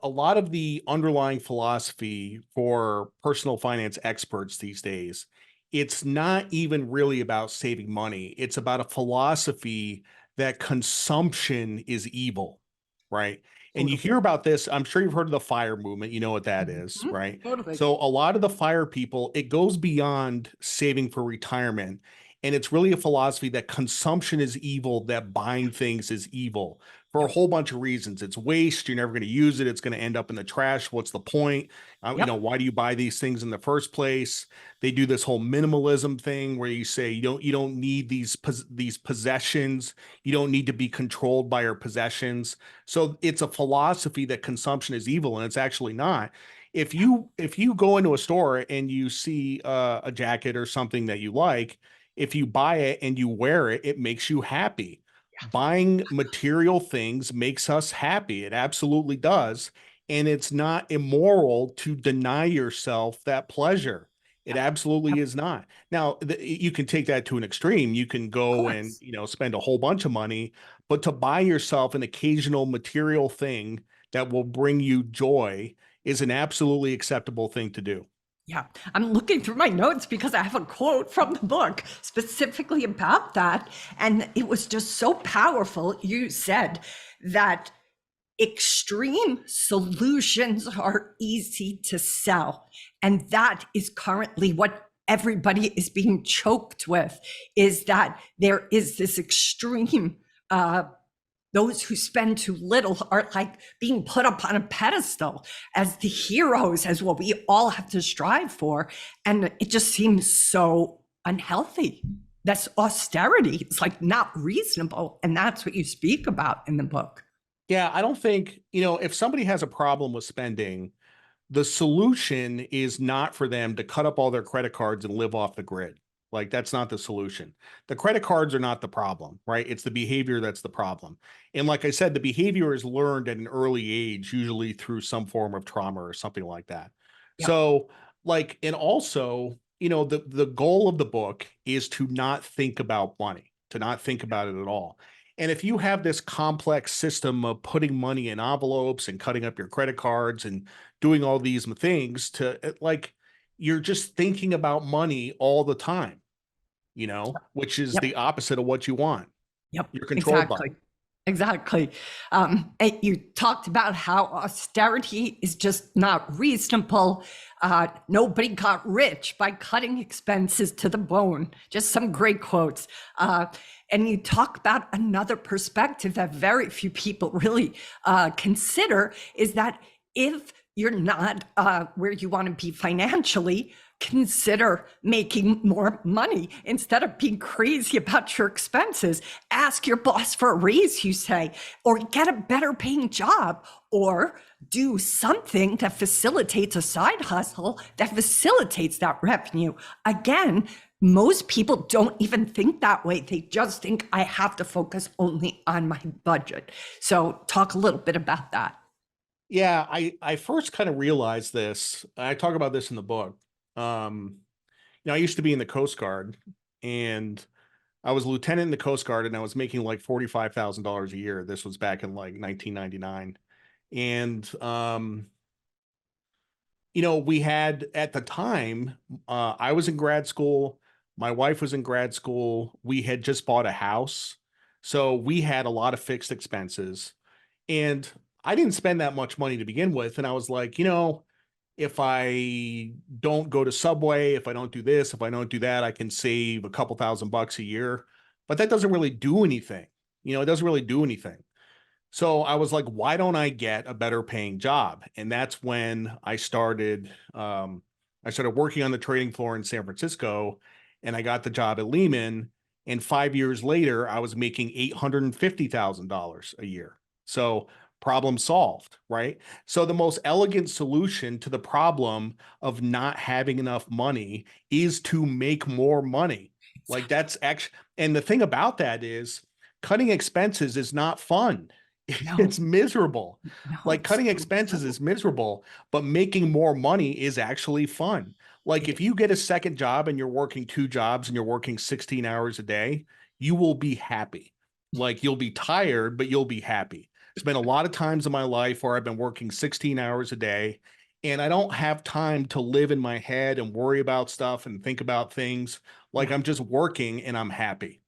a lot of the underlying philosophy for personal finance experts these days, it's not even really about saving money. It's about a philosophy that consumption is evil, right? And you Totally. hear about this, I'm sure you've heard of the FIRE movement, you know what that is, Mhm. right? Totally. So a lot of the FIRE people, it goes beyond saving for retirement. And it's really a philosophy that consumption is evil, that buying things is evil for a Yep. whole bunch of reasons. It's waste. You're never going to use it. It's going to end up in the trash. What's the point? Yep. Why do you buy these things in the first place? They do this whole minimalism thing where you say you don't need these possessions. You don't need to be controlled by your possessions. So it's a philosophy that consumption is evil, and it's actually not. If you go into a store and you see a jacket or something that you like, if you buy it and you wear it, it makes you happy. Buying material things makes us happy. It absolutely does. And it's not immoral to deny yourself that pleasure. It Yep. absolutely Yep. is not. Now, you can take that to an extreme. You can Of go and, course. spend a whole bunch of money, but to buy yourself an occasional material thing that will bring you joy is an absolutely acceptable thing to do. Yeah. I'm looking through my notes because I have a quote from the book specifically about that. And it was just so powerful. You said that extreme solutions are easy to sell. And that is currently what everybody is being choked with, is that there is this extreme those who spend too little are like being put up on a pedestal as the heroes, as what we all have to strive for. And it just seems so unhealthy. That's austerity. It's like not reasonable. And that's what you speak about in the book. Yeah, I don't think, if somebody has a problem with spending, the solution is not for them to cut up all their credit cards and live off the grid. Like that's not the solution. The credit cards are not the problem, right? It's the behavior that's the problem. And like I said, the behavior is learned at an early age, usually through some form of trauma or something like that. Yep. So, and also, the goal of the book is to not think about money, to not think about it at all. And if you have this complex system of putting money in envelopes and cutting up your credit cards and doing all these things you're just thinking about money all the time, which is Yep. the opposite of what you want. Yep. You're controlled by Exactly. Exactly. And you talked about how austerity is just not reasonable. Nobody got rich by cutting expenses to the bone. Just some great quotes. And you talk about another perspective that very few people really consider is that if you're not where you want to be financially, consider making more money instead of being crazy about your expenses. Ask your boss for a raise, you say, or get a better paying job, or do something that facilitates a side hustle that facilitates that revenue. Again, most people don't even think that way. They just think I have to focus only on my budget. So, talk a little bit about that. Yeah, I first kind of realized this. I talk about this in the book. um I used to be in the Coast Guard, and I was a lieutenant in the Coast Guard, and I was making like $45,000 a year. This was back in like 1999. And we had at the time, I was in grad school, my wife was in grad school, we had just bought a house. So we had a lot of fixed expenses. And I didn't spend that much money to begin with. And I was like, if I don't go to Subway, if I don't do this, if I don't do that, I can save a couple $1,000 a year. But that doesn't really do anything. It doesn't really do anything. So I was like, why don't I get a better paying job? And that's when I started working on the trading floor in San Francisco, and I got the job at Lehman. And 5 years later, I was making $850,000 a year. So problem solved, right? So the most elegant solution to the problem of not having enough money is to make more money. Like that's actually, and the thing about that is cutting expenses is not fun. No, It's miserable. no, Like it's cutting so expenses true. is miserable, but making more money is actually fun. Like if you get a second job and you're working two jobs and you're working 16 hours a day, you will be happy. Like you'll be tired, but you'll be happy. It's been a lot of times in my life where I've been working 16 hours a day and I don't have time to live in my head and worry about stuff and think about things. Like Yeah. I'm just working and I'm happy.